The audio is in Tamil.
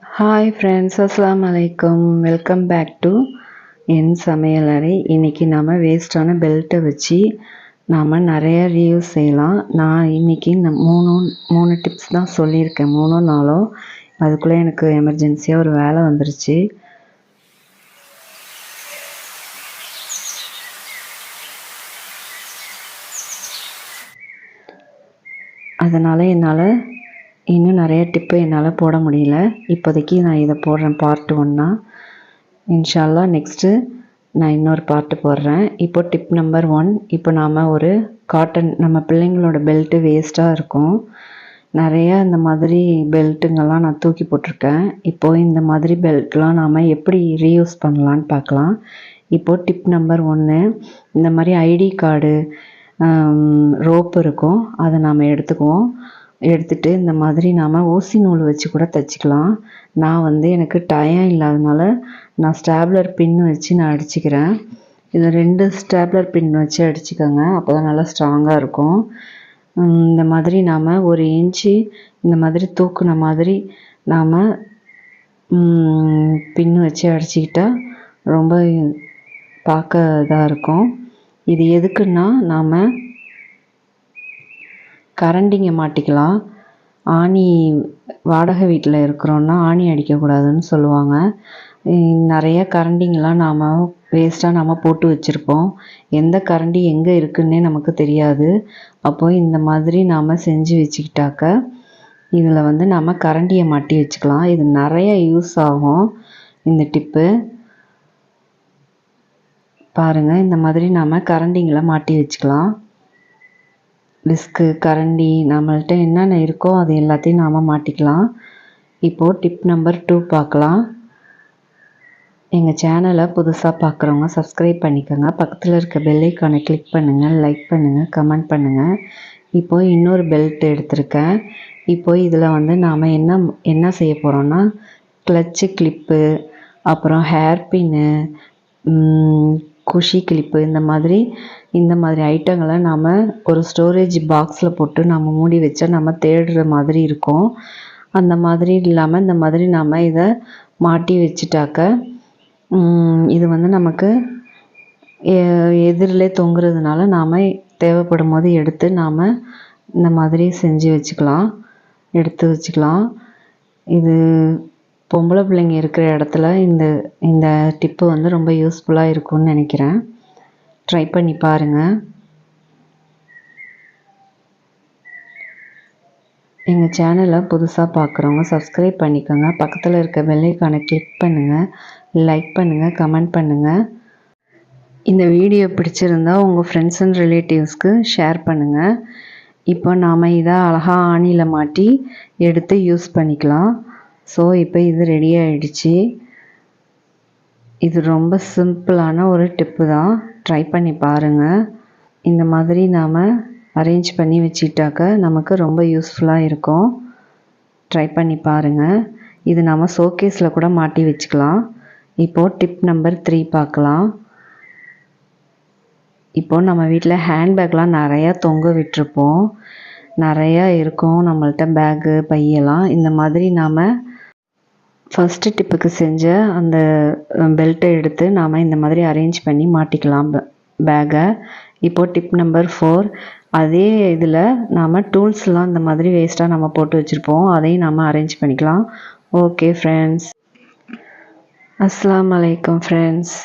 ஹாய் ஃப்ரெண்ட்ஸ், அஸ்ஸலாமு அலைக்கும். வெல்கம் பேக் டு என் சமையலறை. இன்றைக்கி நம்ம வேஸ்ட்டான பெல்ட்டை வச்சு நாம் நிறைய ரீயூஸ் செய்யலாம். நான் இன்றைக்கி மூணு டிப்ஸ் தான் சொல்லியிருக்கேன், 3 நாளோ. அதுக்குள்ளே எனக்கு எமர்ஜென்சியாக ஒரு வேலை வந்துருச்சு. அதனால் என்னால் இன்னும் நிறைய டிப்பு என்னால் போட முடியல. இப்போதைக்கு நான் இதை போடுறேன் பார்ட் 1. இன்ஷா அல்லாஹ் நெக்ஸ்ட்டு நான் இன்னொரு பார்ட்டு போடுறேன். இப்போ டிப் நம்பர் 1. இப்போ நாம் ஒரு காட்டன், நம்ம பிள்ளைங்களோட பெல்ட்டு வேஸ்ட்டாக இருக்கும், நிறையா இந்த மாதிரி பெல்ட்டுங்கெல்லாம் நான் தூக்கி போட்டிருக்கேன். இப்போது இந்த மாதிரி பெல்ட்லாம் நாம் எப்படி ரீயூஸ் பண்ணலான்னு பார்க்கலாம். இப்போது டிப் நம்பர் 1, இந்த மாதிரி ஐடி கார்டு ரோப் இருக்கும், அதை நாம் எடுத்துகிட்டு இந்த மாதிரி நாம் ஊசி நூல் வச்சு கூட தைச்சிக்கலாம். நான் எனக்கு டயம் இல்லாதனால நான் ஸ்டாப்லர் பின் வச்சு நான் அடிச்சுக்கிறேன். இதில் 2 ஸ்டாப்லர் பின் வச்சு அடிச்சுக்கோங்க, அப்போ தான் நல்லா ஸ்ட்ராங்காக இருக்கும். இந்த மாதிரி நாம் 1 இன்ச்சு இந்த மாதிரி தூக்குன மாதிரி நாம் பின் வச்சு அடிச்சுக்கிட்டா ரொம்ப பார்க்க இதாக இருக்கும். இது எதுக்குன்னா, நாம் கரண்டிங்க மாட்டிக்கலாம். ஆணி, வாடகை வீட்டில் இருக்கிறோன்னா ஆணி அடிக்கக்கூடாதுன்னு சொல்லுவாங்க. நிறைய கரண்டிங்கெலாம் நாம் வேஸ்ட்டாக நாம் போட்டு வச்சுருப்போம். எந்த கரண்டி எங்கே இருக்குன்னே நமக்கு தெரியாது. அப்போது இந்த மாதிரி நாம் செஞ்சு வச்சுக்கிட்டாக்க இதில் நாம் கரண்டியை மாட்டி வச்சுக்கலாம். இது நிறைய யூஸ் ஆகும் இந்த டிப்பு. பாருங்கள், இந்த மாதிரி நாம் கரண்டிங்களை மாட்டி வச்சுக்கலாம். விஸ்கு, கரண்டி, நம்மள்கிட்ட என்னென்ன இருக்கோ அது எல்லாத்தையும் நாம் மாட்டிக்கலாம். இப்போது டிப் நம்பர் 2 பார்க்கலாம். எங்கள் சேனலை புதுசாக பார்க்குறவங்க சப்ஸ்கிரைப் பண்ணிக்கோங்க. பக்கத்தில் இருக்க பெல் ஐக்கானை கிளிக் பண்ணுங்கள், லைக் பண்ணுங்கள், கமெண்ட் பண்ணுங்கள். இப்போது இன்னொரு பெல்ட் எடுத்திருக்கேன். இப்போது இதில் நாம் என்ன செய்ய போகிறோன்னா, கிளச்சு கிளிப்பு, அப்புறம் ஹேர் பின்னு, குஷி கிளிப்பு, இந்த மாதிரி ஐட்டங்களை நாம் ஒரு ஸ்டோரேஜ் பாக்ஸில் போட்டு நம்ம மூடி வச்சா நம்ம தேடுற மாதிரி இருக்கும். அந்த மாதிரி இல்லாமல் இந்த மாதிரி நாம் இதை மாட்டி வச்சுட்டாக்க இது நமக்கு எதிரிலே தொங்குறதுனால நாம் தேவைப்படும் போது எடுத்து நாம் இந்த மாதிரி செஞ்சு எடுத்து வச்சுக்கலாம். இது பொம்பளை பிள்ளைங்க இருக்கிற இடத்துல இந்த டிப்பு ரொம்ப யூஸ்ஃபுல்லாக இருக்கும்னு நினைக்கிறேன். ட்ரை பண்ணி பாருங்கள். எங்கள் சேனலை புதுசாக பார்க்குறவங்க சப்ஸ்கிரைப் பண்ணிக்கோங்க. பக்கத்தில் இருக்க பெல் ஐக்கானை கிளிக் பண்ணுங்கள், லைக் பண்ணுங்கள், கமெண்ட் பண்ணுங்கள். இந்த வீடியோ பிடிச்சிருந்தா உங்கள் ஃப்ரெண்ட்ஸ் அண்ட் ரிலேட்டிவ்ஸ்க்கு ஷேர் பண்ணுங்கள். இப்போ நாம் இதை அழகாக ஆணியில் மாட்டி எடுத்து யூஸ் பண்ணிக்கலாம். ஸோ இப்போ இது ரெடி ஆகிடுச்சு. இது ரொம்ப சிம்பிளான ஒரு டிப்பு தான். ட்ரை பண்ணி பாருங்கள். இந்த மாதிரி நாம் அரேஞ்ச் பண்ணி வச்சுக்கிட்டாக்க நமக்கு ரொம்ப யூஸ்ஃபுல்லாக இருக்கும். ட்ரை பண்ணி பாருங்கள். இது நாம் ஷோகேஸில் கூட மாட்டி வச்சுக்கலாம். இப்போது டிப் நம்பர் 3 பார்க்கலாம். இப்போது நம்ம வீட்டில் ஹேண்ட்பேக்லாம் நிறையா தொங்க விட்டுருப்போம், நிறையா இருக்கும் நம்மள்ட்ட பேக்கு, பையெல்லாம். இந்த மாதிரி நாம் ஃபஸ்ட்டு டிப்புக்கு செஞ்ச அந்த பெல்ட்டை எடுத்து நாம் இந்த மாதிரி அரேஞ்ச் பண்ணி மாட்டிக்கலாம் பேக்கை. இப்போது டிப் நம்பர் 4. அதே இதில் நாம் டூல்ஸ்லாம் இந்த மாதிரி வேஸ்ட்டாக நம்ம போட்டு வச்சுருப்போம், அதையும் நாம் அரேஞ்ச் பண்ணிக்கலாம். ஓகே ஃப்ரெண்ட்ஸ், அஸ்ஸலாமு அலைக்கும் ஃப்ரெண்ட்ஸ்.